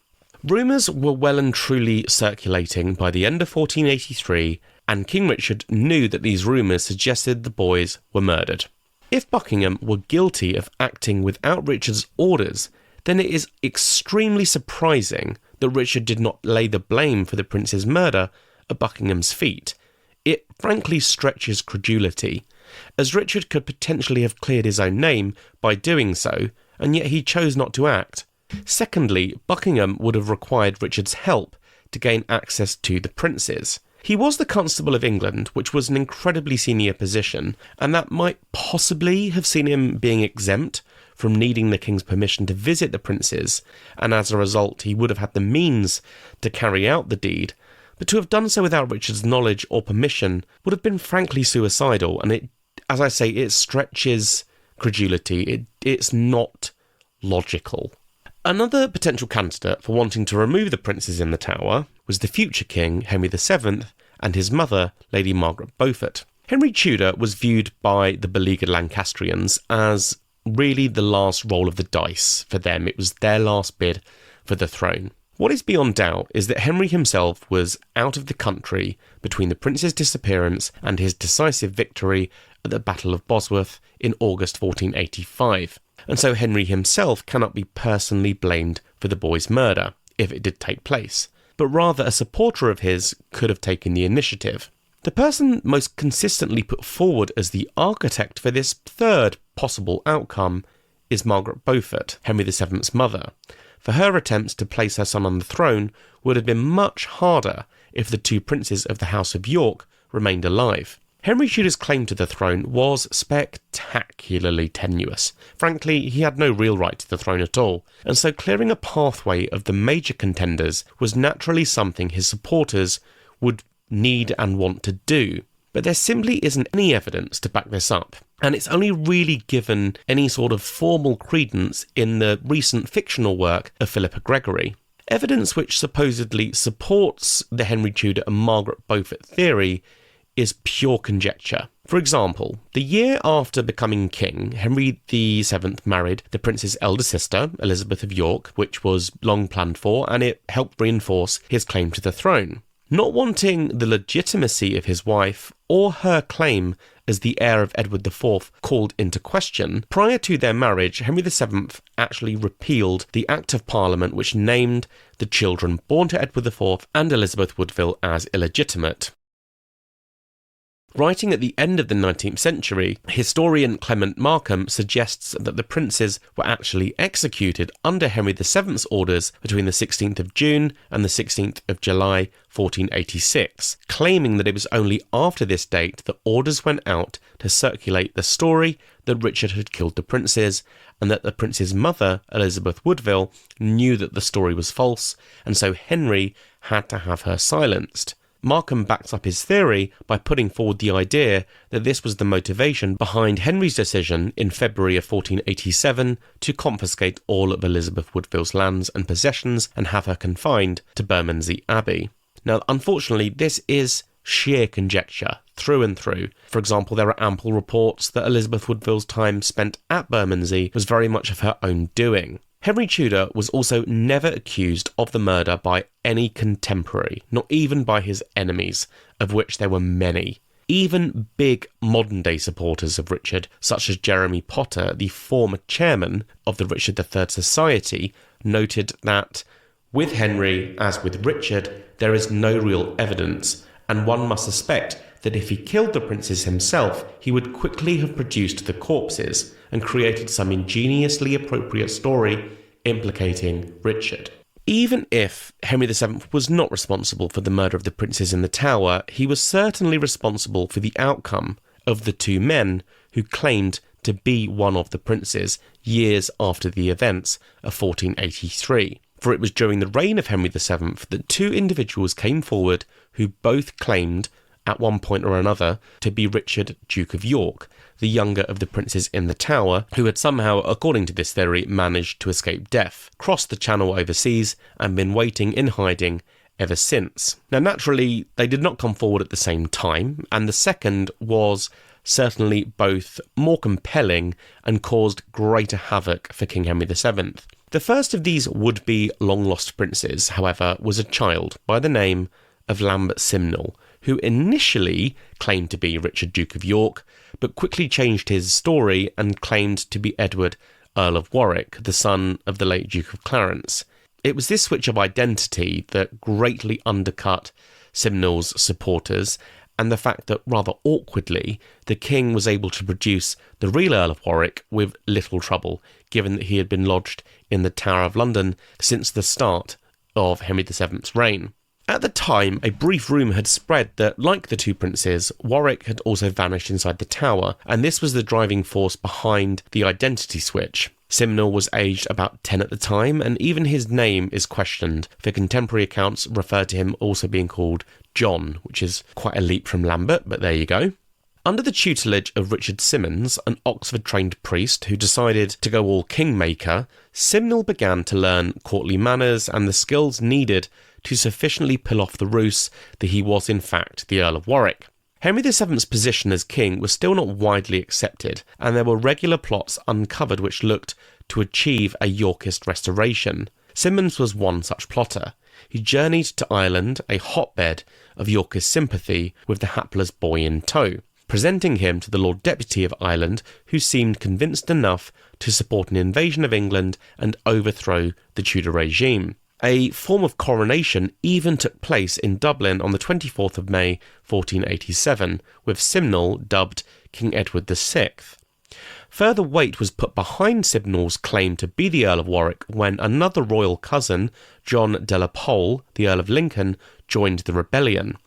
Rumours were well and truly circulating by the end of 1483, and King Richard knew that these rumours suggested the boys were murdered. If Buckingham were guilty of acting without Richard's orders, then it is extremely surprising that Richard did not lay the blame for the prince's murder at Buckingham's feet. It frankly stretches credulity, as Richard could potentially have cleared his own name by doing so, and yet he chose not to act. Secondly, Buckingham would have required Richard's help to gain access to the princes. He was the Constable of England, which was an incredibly senior position, and that might possibly have seen him being exempt from needing the king's permission to visit the princes, and as a result he would have had the means to carry out the deed, but to have done so without Richard's knowledge or permission would have been frankly suicidal, and it stretches credulity. It's not logical. Another potential candidate for wanting to remove the princes in the Tower was the future king, Henry VII, and his mother, Lady Margaret Beaufort. Henry Tudor was viewed by the beleaguered Lancastrians as really the last roll of the dice for them. It was their last bid for the throne. What is beyond doubt is that Henry himself was out of the country between the prince's disappearance and his decisive victory at the Battle of Bosworth in August 1485, and so Henry himself cannot be personally blamed for the boy's murder, if it did take place, but rather a supporter of his could have taken the initiative. The person most consistently put forward as the architect for this third possible outcome is Margaret Beaufort, Henry VII's mother, for her attempts to place her son on the throne would have been much harder if the two princes of the House of York remained alive. Henry Tudor's claim to the throne was spectacularly tenuous. Frankly, he had no real right to the throne at all, and so clearing a pathway of the major contenders was naturally something his supporters would need and want to do. But there simply isn't any evidence to back this up, and it's only really given any sort of formal credence in the recent fictional work of Philippa Gregory. Evidence which supposedly supports the Henry Tudor and Margaret Beaufort theory is pure conjecture. For example, the year after becoming king, Henry VII married the prince's elder sister, Elizabeth of York, which was long planned for, and it helped reinforce his claim to the throne. Not wanting the legitimacy of his wife or her claim as the heir of Edward IV called into question, prior to their marriage, Henry VII actually repealed the Act of Parliament which named the children born to Edward IV and Elizabeth Woodville as illegitimate. Writing at the end of the 19th century, historian Clement Markham suggests that the princes were actually executed under Henry VII's orders between the 16th of June and the 16th of July 1486, claiming that it was only after this date that orders went out to circulate the story that Richard had killed the princes, and that the prince's mother, Elizabeth Woodville, knew that the story was false, and so Henry had to have her silenced. Markham backs up his theory by putting forward the idea that this was the motivation behind Henry's decision in February of 1487 to confiscate all of Elizabeth Woodville's lands and possessions and have her confined to Bermondsey Abbey. Now, unfortunately, this is sheer conjecture through and through. For example, there are ample reports that Elizabeth Woodville's time spent at Bermondsey was very much of her own doing. Henry Tudor was also never accused of the murder by any contemporary, not even by his enemies, of which there were many. Even big modern-day supporters of Richard, such as Jeremy Potter, the former chairman of the Richard III Society, noted that, with Henry, as with Richard, there is no real evidence, and one must suspect that if he killed the princes himself, he would quickly have produced the corpses and created some ingeniously appropriate story implicating Richard. Even if Henry VII was not responsible for the murder of the princes in the Tower, he was certainly responsible for the outcome of the two men who claimed to be one of the princes years after the events of 1483. For it was during the reign of Henry VII that two individuals came forward who both claimed, at one point or another, to be Richard, Duke of York, the younger of the princes in the Tower, who had somehow, according to this theory, managed to escape death, crossed the Channel overseas, and been waiting in hiding ever since. Now, naturally, they did not come forward at the same time, and the second was certainly both more compelling and caused greater havoc for King Henry VII. The first of these would-be long-lost princes, however, was a child by the name of Lambert Simnel, who initially claimed to be Richard, Duke of York, but quickly changed his story and claimed to be Edward, Earl of Warwick, the son of the late Duke of Clarence. It was this switch of identity that greatly undercut Simnel's supporters, and the fact that, rather awkwardly, the king was able to produce the real Earl of Warwick with little trouble, given that he had been lodged in the Tower of London since the start of Henry VII's reign. At the time, a brief rumour had spread that, like the two princes, Warwick had also vanished inside the Tower, and this was the driving force behind the identity switch. Simnel was aged about 10 at the time, and even his name is questioned, for contemporary accounts refer to him also being called John, which is quite a leap from Lambert, but there you go. Under the tutelage of Richard Simmons, an Oxford-trained priest who decided to go all kingmaker, Simnel began to learn courtly manners and the skills needed to sufficiently pull off the ruse that he was in fact the Earl of Warwick. Henry VII's position as king was still not widely accepted, and there were regular plots uncovered which looked to achieve a Yorkist restoration. Simmons was one such plotter. He journeyed to Ireland, a hotbed of Yorkist sympathy, with the hapless boy in tow, presenting him to the Lord Deputy of Ireland, who seemed convinced enough to support an invasion of England and overthrow the Tudor regime. A form of coronation even took place in Dublin on the 24th of May 1487, with Simnel dubbed King Edward VI. Further weight was put behind Simnel's claim to be the Earl of Warwick when another royal cousin, John de la Pole, the Earl of Lincoln, joined the rebellion.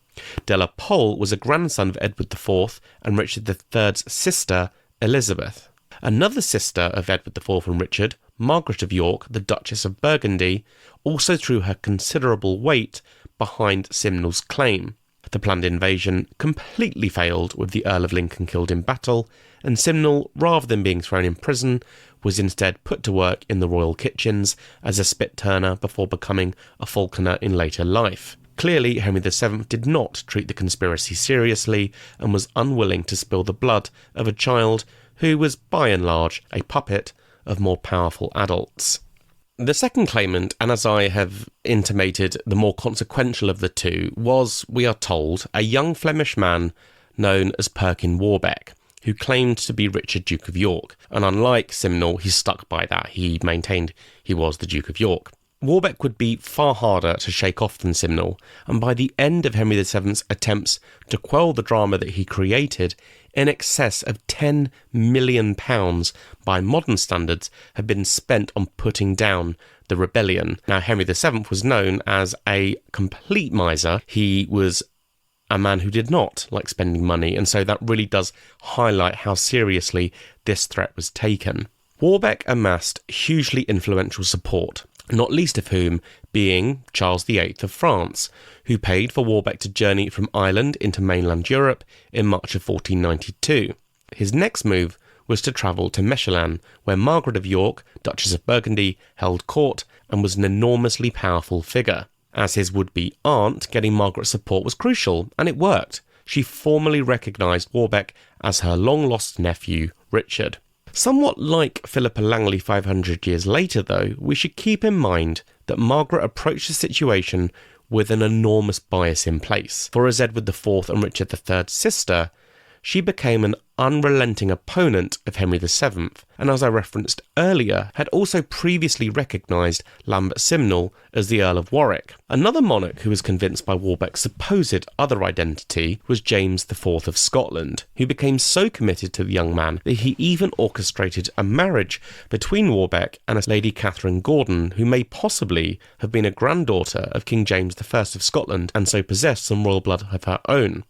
De la Pole was a grandson of Edward IV and Richard III's sister, Elizabeth. Another sister of Edward IV and Richard, Margaret of York, the Duchess of Burgundy, also threw her considerable weight behind Simnel's claim. The planned invasion completely failed, with the Earl of Lincoln killed in battle, and Simnel, rather than being thrown in prison, was instead put to work in the royal kitchens as a spit-turner before becoming a falconer in later life. Clearly, Henry VII did not treat the conspiracy seriously and was unwilling to spill the blood of a child who was, by and large, a puppet of more powerful adults. The second claimant, and as I have intimated, the more consequential of the two, was, we are told, a young Flemish man known as Perkin Warbeck, who claimed to be Richard, Duke of York, and unlike Simnel, he stuck by that. He maintained he was the Duke of York. Warbeck would be far harder to shake off than Simnel, and by the end of Henry VII's attempts to quell the drama that he created, in excess of £10 million by modern standards had been spent on putting down the rebellion. Now, Henry VII was known as a complete miser. He was a man who did not like spending money, and so that really does highlight how seriously this threat was taken. Warbeck amassed hugely influential support, not least of whom being Charles VIII of France, who paid for Warbeck to journey from Ireland into mainland Europe in March of 1492. His next move was to travel to Mechlin, where Margaret of York, Duchess of Burgundy, held court and was an enormously powerful figure. As his would-be aunt, getting Margaret's support was crucial, and it worked. She formally recognised Warbeck as her long-lost nephew, Richard. Somewhat like Philippa Langley 500 years later, though, we should keep in mind that Margaret approached the situation with an enormous bias in place. For as Edward IV and Richard III's sister, she became an unrelenting opponent of Henry VII, and as I referenced earlier, had also previously recognised Lambert Simnel as the Earl of Warwick. Another monarch who was convinced by Warbeck's supposed other identity was James IV of Scotland, who became so committed to the young man that he even orchestrated a marriage between Warbeck and a Lady Catherine Gordon, who may possibly have been a granddaughter of King James I of Scotland, and so possessed some royal blood of her own.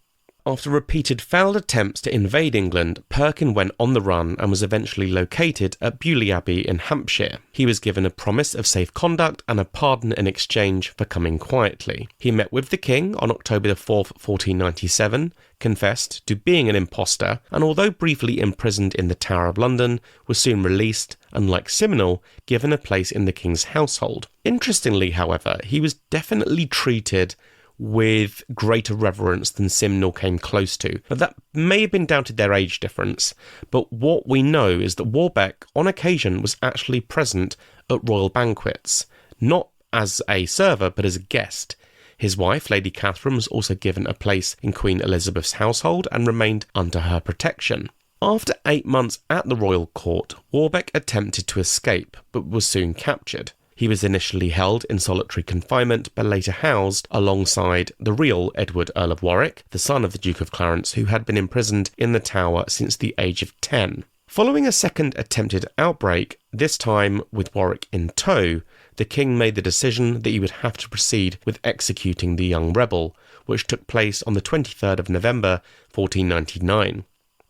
After repeated failed attempts to invade England, Perkin went on the run and was eventually located at Beaulieu Abbey in Hampshire. He was given a promise of safe conduct and a pardon in exchange for coming quietly. He met with the king on October 4, 1497, confessed to being an impostor, and although briefly imprisoned in the Tower of London, was soon released and, like Simnel, given a place in the king's household. Interestingly, however, he was definitely treated with greater reverence than Simnel came close to. But that may have been down to their age difference, but what we know is that Warbeck, on occasion, was actually present at royal banquets, not as a server, but as a guest. His wife, Lady Catherine, was also given a place in Queen Elizabeth's household and remained under her protection. After 8 months at the royal court, Warbeck attempted to escape, but was soon captured. He was initially held in solitary confinement, but later housed alongside the real Edward, Earl of Warwick, the son of the Duke of Clarence, who had been imprisoned in the Tower since the age of 10. Following a second attempted outbreak, this time with Warwick in tow, the king made the decision that he would have to proceed with executing the young rebel, which took place on the 23rd of November, 1499.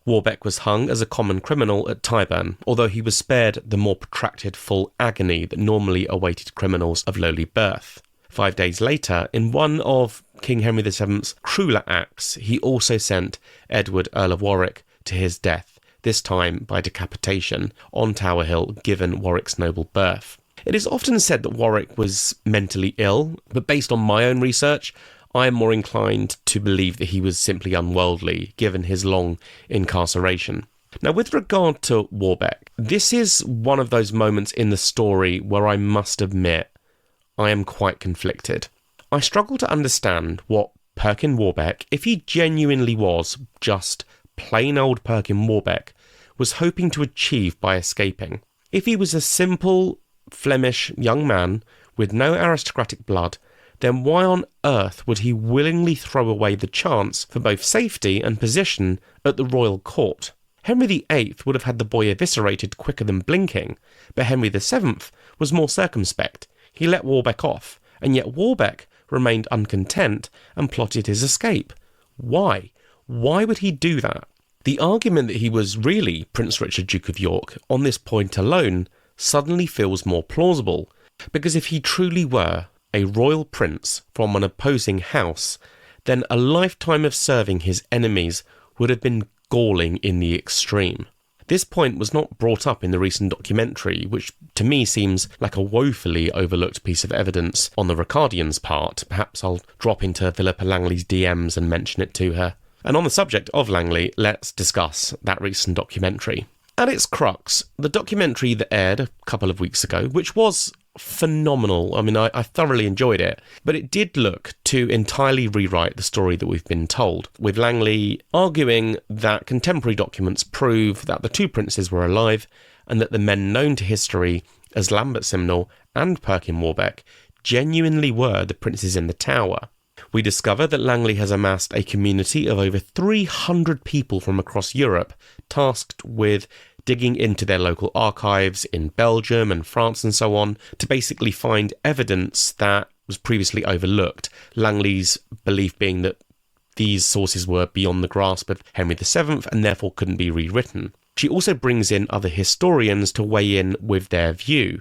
Warbeck was hung as a common criminal at Tyburn, although he was spared the more protracted full agony that normally awaited criminals of lowly birth. 5 days later, in one of King Henry VII's crueler acts, he also sent Edward, Earl of Warwick, to his death, this time by decapitation, on Tower Hill, given Warwick's noble birth. It is often said that Warwick was mentally ill, but based on my own research, I am more inclined to believe that he was simply unworldly, given his long incarceration. Now, with regard to Warbeck, this is one of those moments in the story where I must admit I am quite conflicted. I struggle to understand what Perkin Warbeck, if he genuinely was just plain old Perkin Warbeck, was hoping to achieve by escaping. If he was a simple Flemish young man with no aristocratic blood, then why on earth would he willingly throw away the chance for both safety and position at the royal court? Henry VIII would have had the boy eviscerated quicker than blinking, but Henry VII was more circumspect. He let Warbeck off, and yet Warbeck remained uncontent and plotted his escape. Why? Why would he do that? The argument that he was really Prince Richard, Duke of York, on this point alone, suddenly feels more plausible, because if he truly were a royal prince from an opposing house, then a lifetime of serving his enemies would have been galling in the extreme. This point was not brought up in the recent documentary, which to me seems like a woefully overlooked piece of evidence on the Ricardians' part. Perhaps I'll drop into Philippa Langley's DMs and mention it to her. And on the subject of Langley, let's discuss that recent documentary. At its crux, the documentary that aired a couple of weeks ago, which was phenomenal. I mean, I thoroughly enjoyed it, but it did look to entirely rewrite the story that we've been told, with Langley arguing that contemporary documents prove that the two princes were alive and that the men known to history as Lambert Simnel and Perkin Warbeck genuinely were the princes in the Tower. We discover that Langley has amassed a community of over 300 people from across Europe, tasked with digging into their local archives in Belgium and France and so on, to basically find evidence that was previously overlooked. Langley's belief being that these sources were beyond the grasp of Henry VII and therefore couldn't be rewritten. She also brings in other historians to weigh in with their view.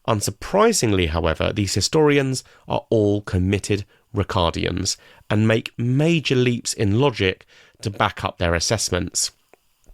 Unsurprisingly, however, these historians are all committed Ricardians and make major leaps in logic to back up their assessments.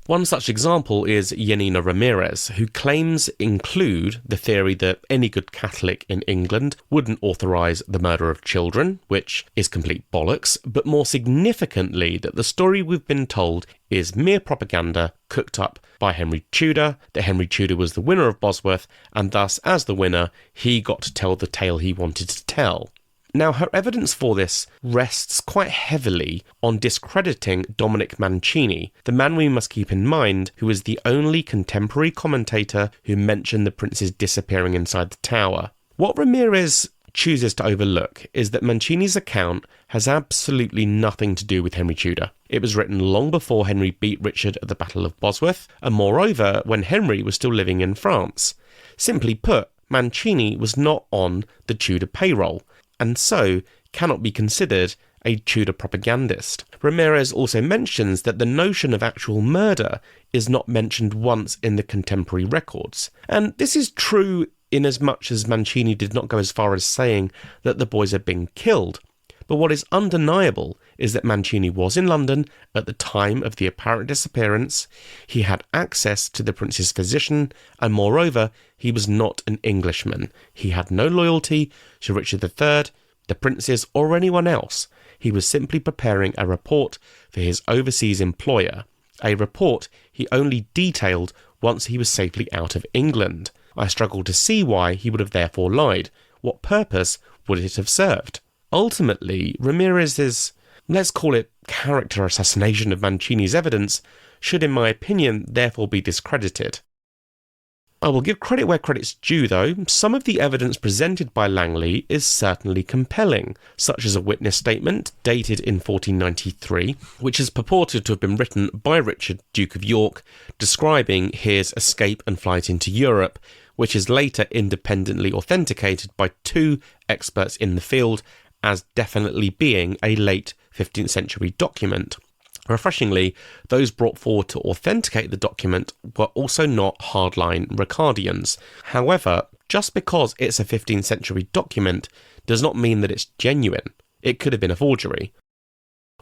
One such example is Yanina Ramirez, who claims include the theory that any good Catholic in England wouldn't authorise the murder of children, which is complete bollocks, but more significantly that the story we've been told is mere propaganda cooked up by Henry Tudor, that Henry Tudor was the winner of Bosworth, and thus, as the winner, he got to tell the tale he wanted to tell. Now, her evidence for this rests quite heavily on discrediting Dominic Mancini, the man we must keep in mind who is the only contemporary commentator who mentioned the princes disappearing inside the Tower. What Ramirez chooses to overlook is that Mancini's account has absolutely nothing to do with Henry Tudor. It was written long before Henry beat Richard at the Battle of Bosworth, and moreover, when Henry was still living in France. Simply put, Mancini was not on the Tudor payroll, and so cannot be considered a Tudor propagandist. Ramirez also mentions that the notion of actual murder is not mentioned once in the contemporary records. And this is true in as much as Mancini did not go as far as saying that the boys had been killed. But what is undeniable is that Mancini was in London at the time of the apparent disappearance, he had access to the prince's physician, and moreover, he was not an Englishman. He had no loyalty to Richard III, the princes, or anyone else. He was simply preparing a report for his overseas employer, a report he only detailed once he was safely out of England. I struggle to see why he would have therefore lied. What purpose would it have served? Ultimately, Ramirez's, let's call it character assassination of Mancini's evidence, should in my opinion therefore be discredited. I will give credit where credit's due though. Some of the evidence presented by Langley is certainly compelling, such as a witness statement dated in 1493, which is purported to have been written by Richard, Duke of York, describing his escape and flight into Europe, which is later independently authenticated by two experts in the field as definitely being a late 15th century document. Refreshingly, those brought forward to authenticate the document were also not hardline Ricardians. However, just because it's a 15th century document does not mean that it's genuine. It could have been a forgery.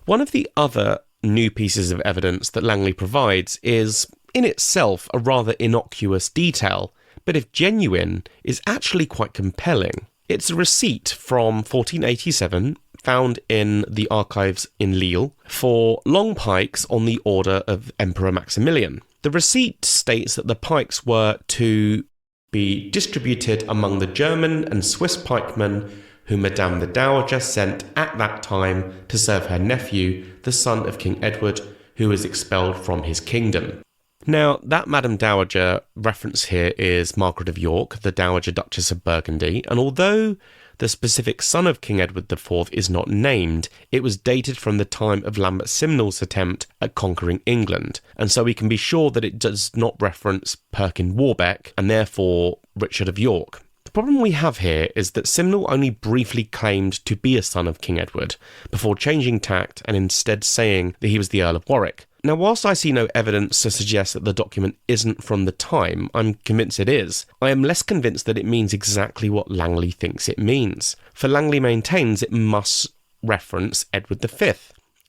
One of the other new pieces of evidence that Langley provides is, in itself, a rather innocuous detail, but if genuine, is actually quite compelling. It's a receipt from 1487, found in the archives in Lille, for long pikes on the order of Emperor Maximilian. The receipt states that the pikes were to be distributed among the German and Swiss pikemen whom Madame the Dowager sent at that time to serve her nephew, the son of King Edward, who was expelled from his kingdom. Now, that Madame Dowager reference here is Margaret of York, the Dowager Duchess of Burgundy, and although the specific son of King Edward IV is not named, it was dated from the time of Lambert Simnel's attempt at conquering England, and so we can be sure that it does not reference Perkin Warbeck, and therefore Richard of York. The problem we have here is that Simnel only briefly claimed to be a son of King Edward, before changing tact and instead saying that he was the Earl of Warwick. Now, whilst I see no evidence to suggest that the document isn't from the time, I'm convinced it is, I am less convinced that it means exactly what Langley thinks it means. For Langley maintains it must reference Edward V,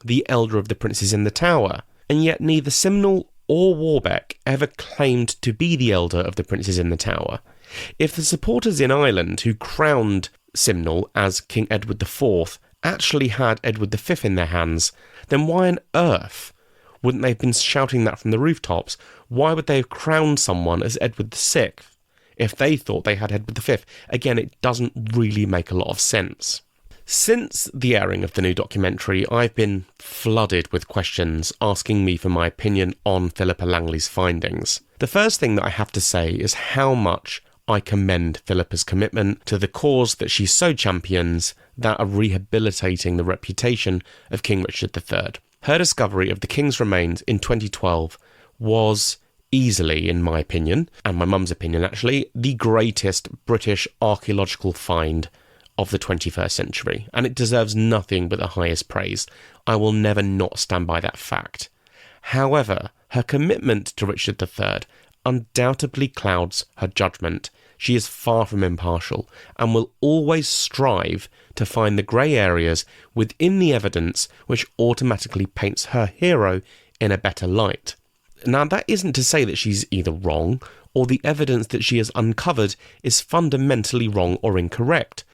the elder of the princes in the Tower, and yet neither Simnel or Warbeck ever claimed to be the elder of the princes in the Tower. If the supporters in Ireland who crowned Simnel as King Edward IV actually had Edward V in their hands, then why on earth wouldn't they have been shouting that from the rooftops? Why would they have crowned someone as Edward VI if they thought they had Edward V? Again, it doesn't really make a lot of sense. Since the airing of the new documentary, I've been flooded with questions asking me for my opinion on Philippa Langley's findings. The first thing that I have to say is how much I commend Philippa's commitment to the cause that she so champions, that of rehabilitating the reputation of King Richard III. Her discovery of the King's remains in 2012 was easily, in my opinion, and my mum's opinion actually, the greatest British archaeological find of the 21st century, and it deserves nothing but the highest praise. I will never not stand by that fact. However, her commitment to Richard III undoubtedly clouds her judgment. She is far from impartial and will always strive to find the grey areas within the evidence which automatically paints her hero in a better light. Now, that isn't to say that she's either wrong or the evidence that she has uncovered is fundamentally wrong or incorrect.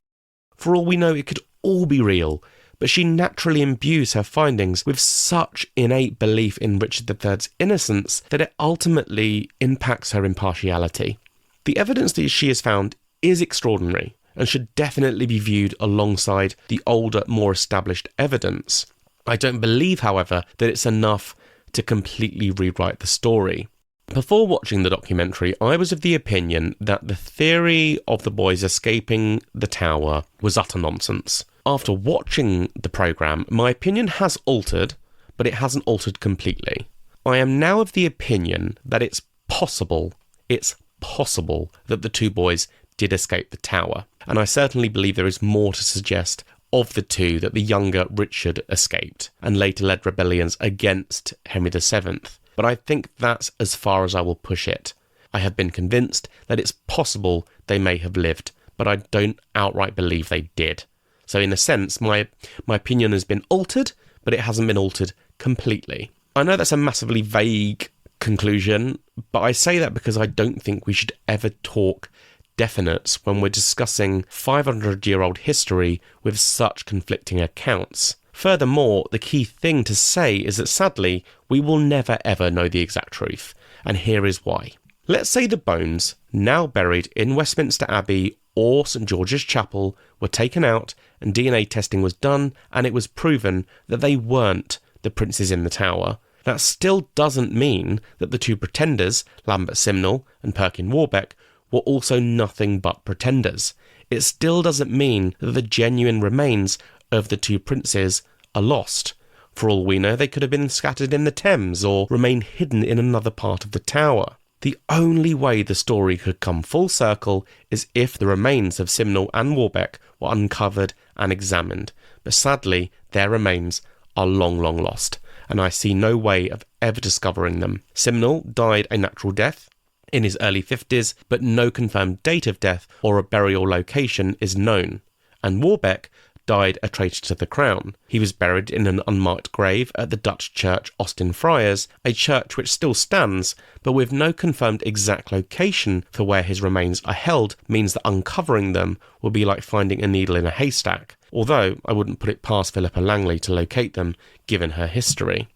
For all we know, it could all be real, but she naturally imbues her findings with such innate belief in Richard III's innocence that it ultimately impacts her impartiality. The evidence that she has found is extraordinary and should definitely be viewed alongside the older, more established evidence. I don't believe, however, that it's enough to completely rewrite the story. Before watching the documentary, I was of the opinion that the theory of the boys escaping the tower was utter nonsense. After watching the programme, my opinion has altered, but it hasn't altered completely. I am now of the opinion that it's possible that the two boys did escape the tower, and I certainly believe there is more to suggest of the two that the younger Richard escaped and later led rebellions against Henry VII. But I think that's as far as I will push it. I have been convinced that it's possible they may have lived, but I don't outright believe they did. So in a sense, my opinion has been altered, but it hasn't been altered completely. I know that's a massively vague conclusion, but I say that because I don't think we should ever talk definites when we're discussing 500-year-old history with such conflicting accounts. Furthermore, the key thing to say is that sadly, we will never ever know the exact truth, and here is why. Let's say the bones, now buried in Westminster Abbey or St George's Chapel, were taken out and DNA testing was done and it was proven that they weren't the princes in the tower. That still doesn't mean that the two pretenders, Lambert Simnel and Perkin Warbeck, were also nothing but pretenders. It still doesn't mean that the genuine remains of the two princes are lost. For all we know, they could have been scattered in the Thames or remain hidden in another part of the tower. The only way the story could come full circle is if the remains of Simnel and Warbeck were uncovered and examined, but sadly their remains are long lost, and I see no way of ever discovering them. Simnel died a natural death in his early 50s, but no confirmed date of death or a burial location is known, and Warbeck died a traitor to the crown. He was buried in an unmarked grave at the Dutch church Austin Friars, a church which still stands, but with no confirmed exact location for where his remains are held means that uncovering them will be like finding a needle in a haystack, although I wouldn't put it past Philippa Langley to locate them, given her history.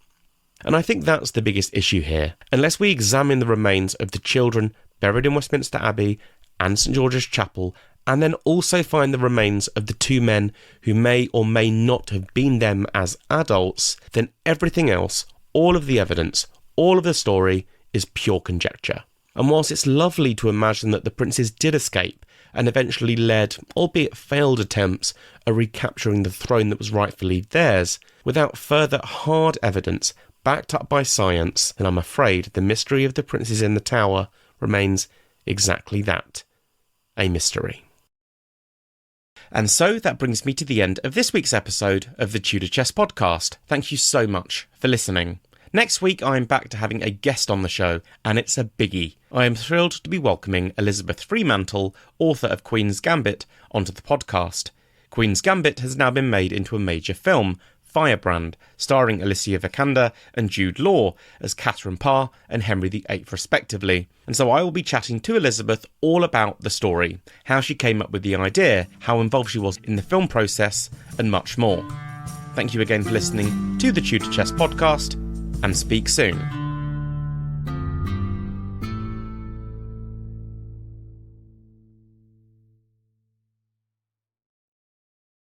And I think that's the biggest issue here. Unless we examine the remains of the children buried in Westminster Abbey and St George's Chapel, and then also find the remains of the two men who may or may not have been them as adults, then everything else, all of the evidence, all of the story is pure conjecture. And whilst it's lovely to imagine that the princes did escape and eventually led, albeit failed attempts, at recapturing the throne that was rightfully theirs, without further hard evidence backed up by science, then I'm afraid the mystery of the princes in the tower remains exactly that, a mystery. And so that brings me to the end of this week's episode of the Tudor Chess Podcast. Thank you so much for listening. Next week I'm back to having a guest on the show, and it's a biggie. I am thrilled to be welcoming Elizabeth Fremantle, author of Queen's Gambit, onto the podcast. Queen's Gambit has now been made into a major film, Firebrand, starring Alicia Vikander and Jude Law as Catherine Parr and Henry VIII respectively. And so I will be chatting to Elizabeth all about the story, how she came up with the idea, how involved she was in the film process, and much more. Thank you again for listening to the Tudor Chess podcast, and speak soon.